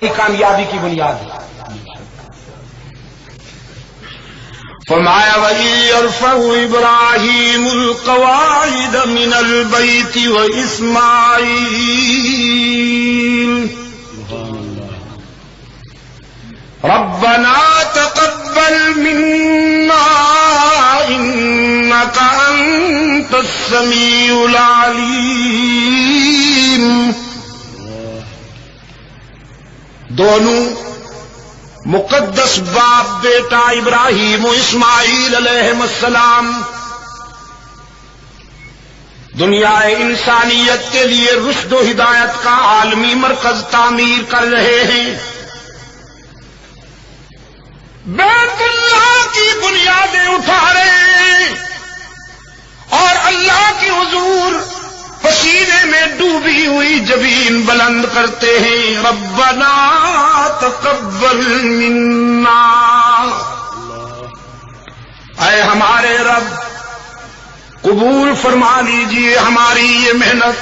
کامیابی کی بنیاد ہے۔ فرمایا وَإِذْ يَرْفَعُ إِبْرَاهِيمُ الْقَوَاعِدَ مِنَ الْبَيْتِ وَإِسْمَاعِيلُ رَبَّنَا تَقَبَّلْ مِنَّا إِنَّكَ أَنْتَ السَّمِيعُ الْعَلِيمُ۔ دونوں مقدس باپ بیٹا ابراہیم و اسماعیل علیہ السلام دنیا انسانیت کے لیے رشد و ہدایت کا عالمی مرکز تعمیر کر رہے ہیں۔ بیت اللہ کی بنیادیں اٹھا رہے ہیں اور اللہ کے حضور پسینے میں ڈوبی ہوئی جبین بلند کرتے ہیں، ربنا تقبل منا، اے ہمارے رب قبول فرما لیجئے ہماری یہ محنت،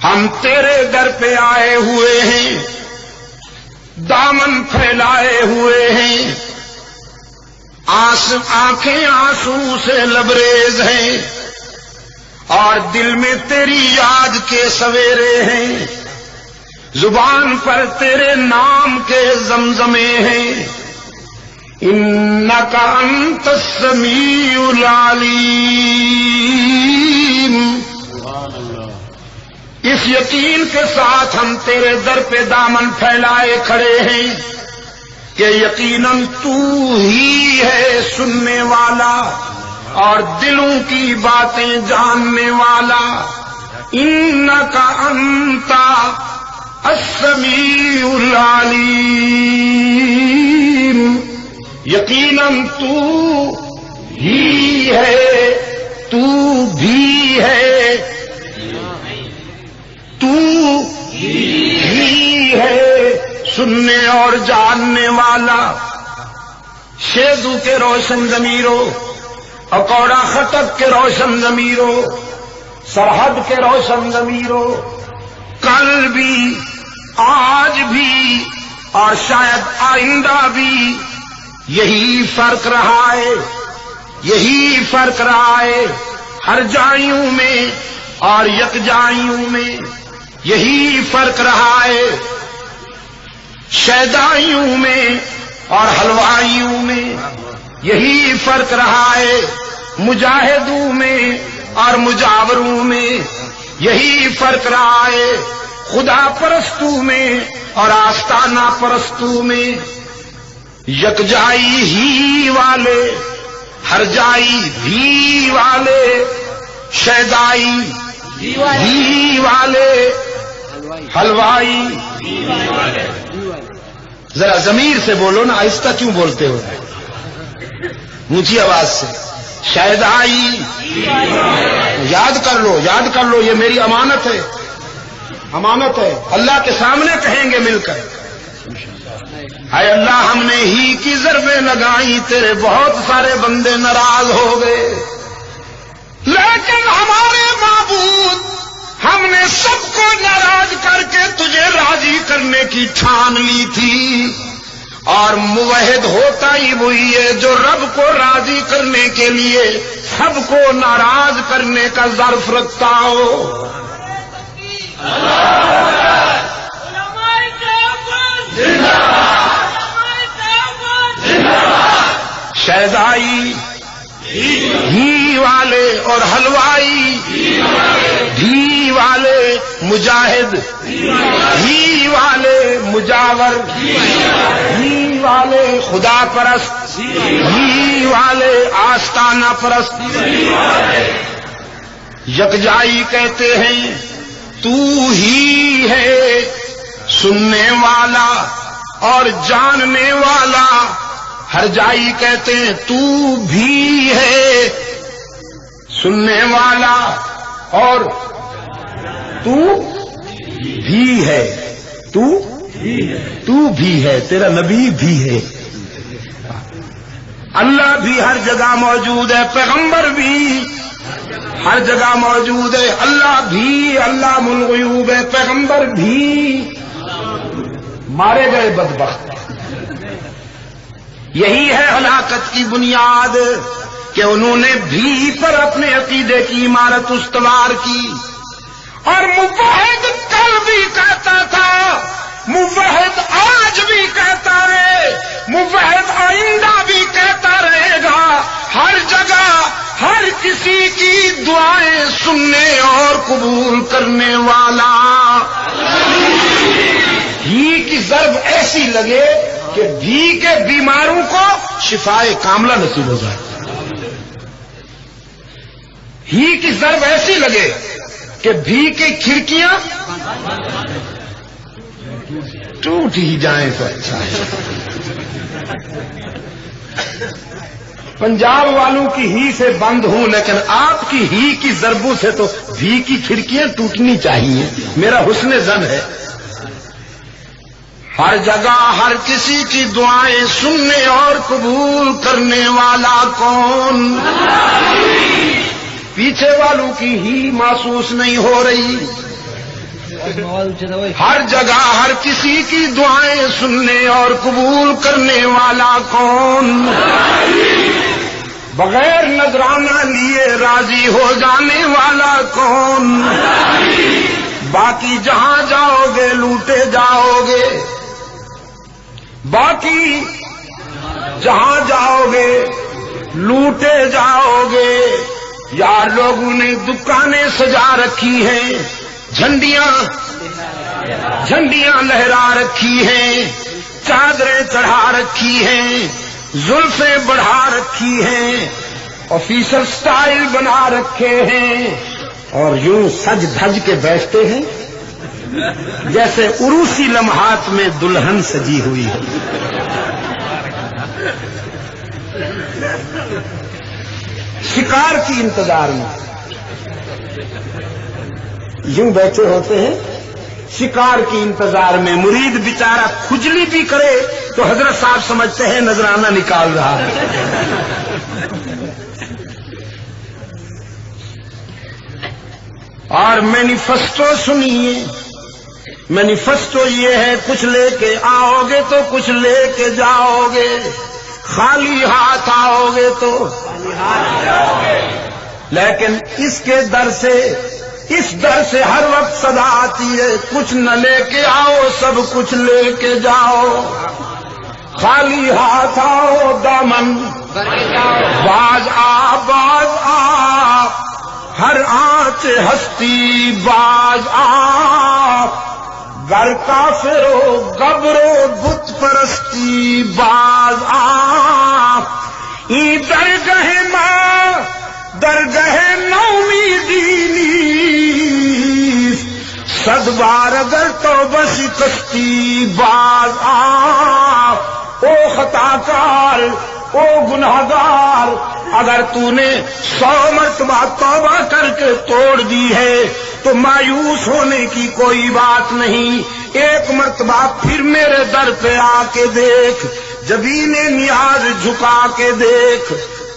ہم تیرے در پہ آئے ہوئے ہیں، دامن پھیلائے ہوئے ہیں، آنکھیں آنسو سے لبریز ہیں اور دل میں تیری یاد کے سویرے ہیں، زبان پر تیرے نام کے زمزمے ہیں، انک انت السمیع العلیم۔ اس یقین کے ساتھ ہم تیرے در پہ دامن پھیلائے کھڑے ہیں کہ یقیناً تو ہی ہے سننے والا اور دلوں کی باتیں جاننے والا، انک انت السمیع العلیم، یقیناً تو ہی ہے، تو بھی ہے، تو ہی ہے سننے اور جاننے والا۔ شیدو کے روشن ضمیروں، اکوڑا خطب کے روشن ضمیروں، سرحد کے روشن ضمیروں، کل بھی آج بھی اور شاید آئندہ بھی یہی فرق رہا ہے، یہی فرق رہا ہے، ہر جائیوں میں اور یکجائیوں میں یہی فرق رہا ہے، شیدائیوں میں اور حلوائیوں میں یہی فرق رہا ہے، مجاہدوں میں اور مجاوروں میں یہی فرق رہا ہے، خدا پرستوں میں اور آستانہ پرستوں میں، یکجائی ہی والے، ہر جائی بھی والے، شیدائی بھی والے، حلوائی ذرا ضمیر سے بولو نا، آہستہ کیوں بولتے ہو؟ اونچی آواز سے، شیدائی، یاد کر لو، یاد کر لو، یہ میری امانت ہے، امانت ہے، اللہ کے سامنے کہیں گے مل کر، اے اللہ ہم نے ہی کی ضربیں لگائیں، تیرے بہت سارے بندے ناراض ہو گئے، لیکن ہمارے معبود ہم نے سب کو ناراض کر کے تجھے راضی کرنے کی ٹھان لی تھی، اور موحد ہوتا ہی وہی ہے جو رب کو راضی کرنے کے لیے سب کو ناراض کرنے کا ظرف رکھتا ہو۔ شیدائی گھی والے اور حلوائی گھی والے، مجاہد گھی والے، مجاور گھی والے، خدا پرست گھی والے، آستانہ پرست، یکجائی کہتے ہیں تو ہی ہے سننے والا اور جاننے والا، ہر جائی کہتے ہیں تو بھی ہے سننے والا اور تو بھی ہے، تو بھی ہے، تیرا نبی بھی ہے، اللہ بھی ہر جگہ موجود ہے، پیغمبر بھی ہر جگہ موجود ہے. اللہ بھی علام الغیوب ہے. پیغمبر بھی مارے گئے بدبخت. یہی ہے ہلاکت کی بنیاد کہ انہوں نے بھی پر اپنے عقیدے کی عمارت استوار کی. اور موحد کل بھی کہتا تھا, موحد آج بھی کہتا رہے, موحد آئندہ بھی کہتا رہے گا. ہر جگہ ہر کسی کی دعائیں سننے اور قبول کرنے والا. ہی کی ضرب ایسی لگے کہ بھی کے بیماروں کو شفائے کاملہ نصیب ہو جائے. ہی کی ضرب ایسی لگے کہ بھی کی کھڑکیاں ٹوٹ ہی جائیں تو اچھا ہے. پنجاب والوں کی ہی سے بند ہوں, لیکن آپ کی ہی کی ضربوں سے تو بھی کی کھڑکیاں ٹوٹنی چاہیے. میرا حسن ظن ہے. ہر جگہ ہر کسی کی دعائیں سننے اور قبول کرنے والا کون؟ پیچھے والوں کی ہی محسوس نہیں ہو رہی. ہر جگہ ہر کسی کی دعائیں سننے اور قبول کرنے والا کون؟ بغیر نذرانہ لیے راضی ہو جانے والا کون؟ باقی جہاں جاؤ گے لوٹے جاؤ گے. باقی جہاں جاؤ گے لوٹے جاؤ گے. یار لوگوں نے دکانیں سجا رکھی ہیں, جھنڈیاں لہرا رکھی ہیں, چادریں چڑھا رکھی ہیں, زلفیں بڑھا رکھی ہیں, آفیسر سٹائل بنا رکھے ہیں, اور یوں سج دھج کے بیٹھتے ہیں جیسے عروسی لمحات میں دلہن سجی ہوئی ہے. شکار کی انتظار میں یوں بیٹھے ہوتے ہیں, شکار کی انتظار میں. مرید بیچارہ کھجلی بھی کرے تو حضرت صاحب سمجھتے ہیں نذرانہ نکال رہا ہے. اور مینیفیسٹو سنیے. مینیفیسٹو یہ ہے, کچھ لے کے آؤ گے تو کچھ لے کے جاؤ گے, خالی ہاتھ آؤ گے تو. لیکن اس کے در سے, اس در سے ہر وقت صدا آتی ہے, کچھ نہ لے کے آؤ سب کچھ لے کے جاؤ. خالی ہاتھ آؤ دامن باز آ, ہر آنچ ہستی باز آ. گر کافر و گبر و بت پرستی باز آ. ای درگہ ماں درگہ نومیدی نیست, صد بار اگر توبہ شکستی باز آ. او خطا کار, او گناہگار, اگر تو نے 100 مرتبہ توبہ کر کے توڑ دی ہے تو مایوس ہونے کی کوئی بات نہیں. ایک مرتبہ پھر میرے در پہ آ کے دیکھ, جبین نیاز جھکا کے دیکھ,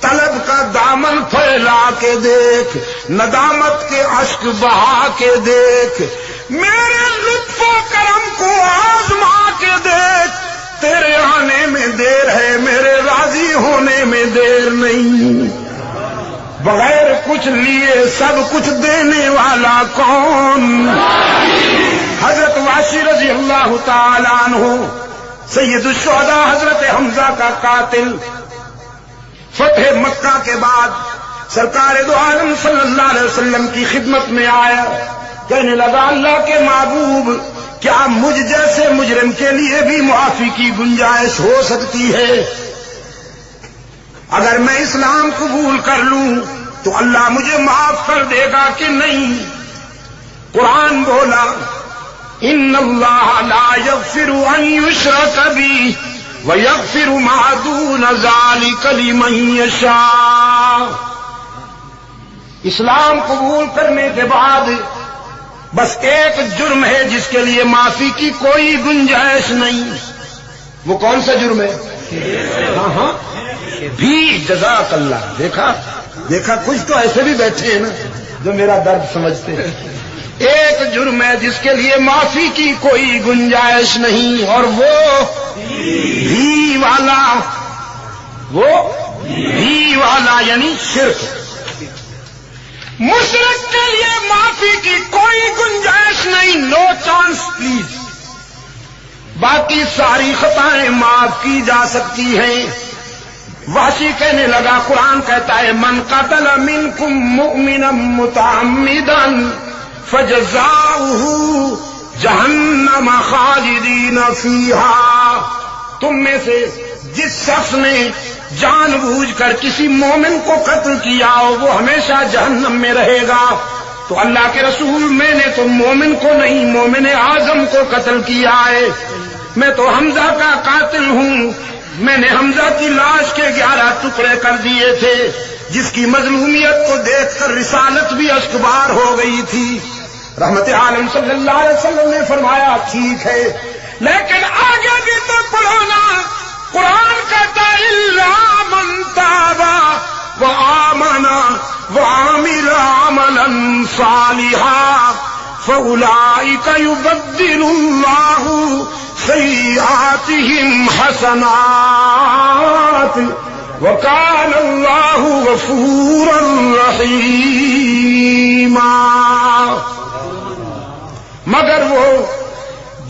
طلب کا دامن پھیلا کے دیکھ, ندامت کے اشک بہا کے دیکھ, میرے لطف و کرم کو آزما کے دیکھ. تیرے آنے میں دیر ہے, میرے راضی ہونے میں دیر نہیں. بغیر کچھ لیے سب کچھ دینے والا کون؟ حضرت واشی رضی اللہ تعالیٰ عنہ, سید الشہداء حضرت حمزہ کا قاتل, فتح مکہ کے بعد سرکار دو عالم صلی اللہ علیہ وسلم کی خدمت میں آیا. کہنے لگا, اللہ کے محبوب, کیا مجھ جیسے مجرم کے لیے بھی معافی کی گنجائش ہو سکتی ہے؟ اگر میں اسلام قبول کر لوں تو اللہ مجھے معاف کر دے گا کہ نہیں؟ قرآن بولا, ان اللہ لا یغفر ان یشرک بہ ویغفر ما دون ذلک لمن یشاء. اسلام قبول کرنے کے بعد بس ایک جرم ہے جس کے لیے معافی کی کوئی گنجائش نہیں. وہ کون سا جرم ہے؟ ہاں بھی. جزاک اللہ. دیکھا, دیکھا کچھ تو ایسے بھی بیٹھے ہیں نا جو میرا درد سمجھتے ہیں. ایک جرم ہے جس کے لیے معافی کی کوئی گنجائش نہیں، اور وہ بھی والا یعنی شرک. مشرک کے لیے معافی کی کوئی گنجائش نہیں، نو چانس پلیز. باقی ساری خطائیں معاف کی جا سکتی ہیں. وحشی کہنے لگا، قرآن کہتا ہے من قتل منکم مؤمنا متعمدا فجزاؤہ جہنم خالدین فیہا. تم میں سے جس شخص نے جان بوجھ کر کسی مومن کو قتل کیا ہو وہ ہمیشہ جہنم میں رہے گا. تو اللہ کے رسول، میں نے تو مومن کو نہیں مومن اعظم کو قتل کیا ہے. میں تو حمزہ کا قاتل ہوں. میں نے حمزہ کی لاش کے 11 ٹکڑے کر دیے تھے، جس کی مظلومیت کو دیکھ کر رسالت بھی اشکبار ہو گئی تھی. رحمت عالم صلی اللہ علیہ وسلم نے فرمایا ٹھیک ہے، لیکن آگے بھی تو پڑھو نا. قرآن کہتا الا من تاب وآمن وعمل عملا صالحا فأولئک یبدل اللہ سیئاتہم حسنات وکان اللہ غفورا رحیما. مگر وہ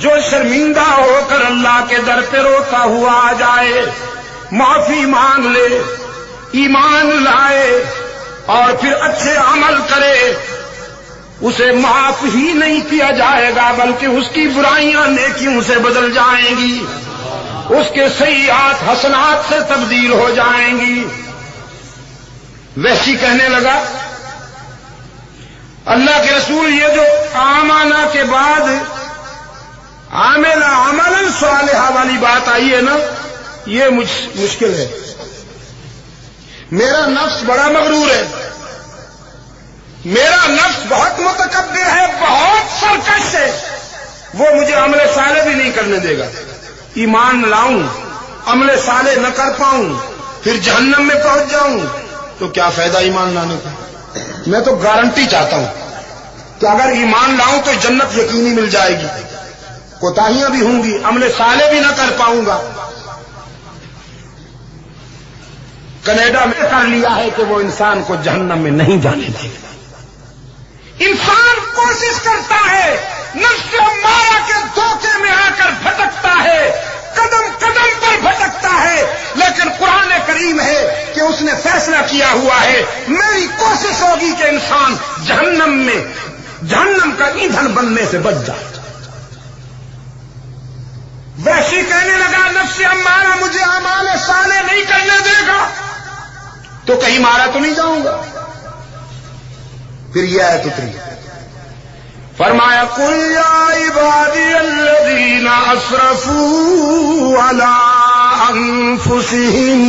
جو شرمندہ ہو کر اللہ کے در پہ روتا ہوا آ جائے، معافی مانگ لے، ایمان لائے اور پھر اچھے عمل کرے، اسے معاف ہی نہیں کیا جائے گا بلکہ اس کی برائیاں نیکیوں سے بدل جائیں گی، اس کے سیئات حسنات سے تبدیل ہو جائیں گی. ویسی کہنے لگا اللہ کے رسول، یہ جو آمانہ کے بعد عامل عملا صالحا والی بات آئی ہے نا، یہ مشکل ہے. میرا نفس بڑا مغرور ہے، میرا نفس بہت متکبر ہے، بہت سرکش ہے، وہ مجھے عمل صالح بھی نہیں کرنے دے گا. ایمان لاؤں، عمل صالح نہ کر پاؤں، پھر جہنم میں پہنچ جاؤں تو کیا فائدہ ایمان لانے کا. میں تو گارنٹی چاہتا ہوں کہ اگر ایمان لاؤں تو جنت یقینی مل جائے گی. کوتاہیاں بھی ہوں گی، عمل صالح بھی نہ کر پاؤں گا. کینیڈا میں کر لیا ہے کہ وہ انسان کو جہنم میں نہیں جانے دے گا. انسان کوشش کرتا ہے، نفس امارہ کے دھوکے میں آ کر بھٹکتا ہے، قدم قدم پر بھٹکتا ہے، لیکن قرآن کریم ہے کہ اس نے فیصلہ کیا ہوا ہے میری کوشش ہوگی کہ انسان جہنم کا ایندھن بننے سے بچ جائے. ویسی کہنے لگا نفس امارہ مجھے اعمال صالح نہیں کرنے دے گا تو کہیں مارا تو نہیں جاؤں گا. پھر یہ آیت اتری، فرمایا قل یا عبادی الذین اسرفوا علی انفسہم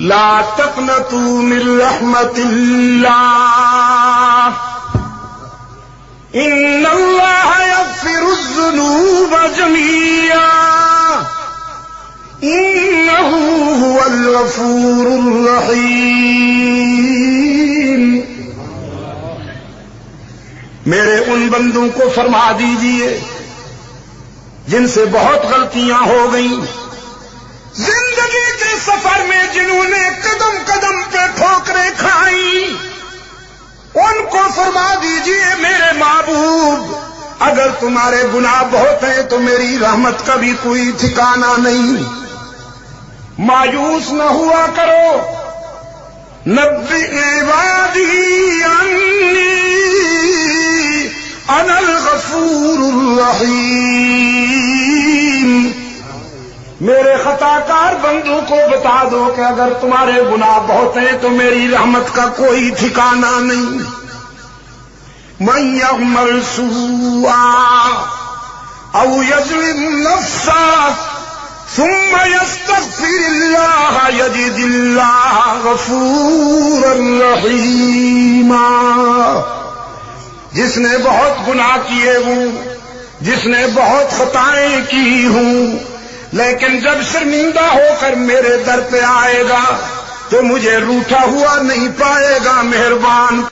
لا تقنطوا من رحمت اللہ ان اللہ یغفر الذنوب جميعا انہ هو الغفور الرحیم. میرے ان بندوں کو فرما دیجئے جن سے بہت غلطیاں ہو گئیں زندگی کے سفر میں، جنہوں نے قدم قدم پہ ٹھوکریں کھائیں، ان کو فرما دیجئے میرے محبوب اگر تمہارے گناہ بہت ہیں تو میری رحمت کا بھی کوئی ٹھکانہ نہیں. مایوس نہ ہوا کرو. نبئ عبادی انی انا الغفور الرحیم. میرے خطا کار بندوں کو بتا دو کہ اگر تمہارے گناہ بہت ہیں تو میری رحمت کا کوئی ٹھکانہ نہیں. من یعمل سوءا او یظلم نفسا ثم یستغفر اللہ یجد اللہ غفورا رحیما. جس نے بہت گناہ کیے ہوں، جس نے بہت خطائیں کی ہوں، لیکن جب شرمندہ ہو کر میرے در پہ آئے گا تو مجھے روٹھا ہوا نہیں پائے گا مہربان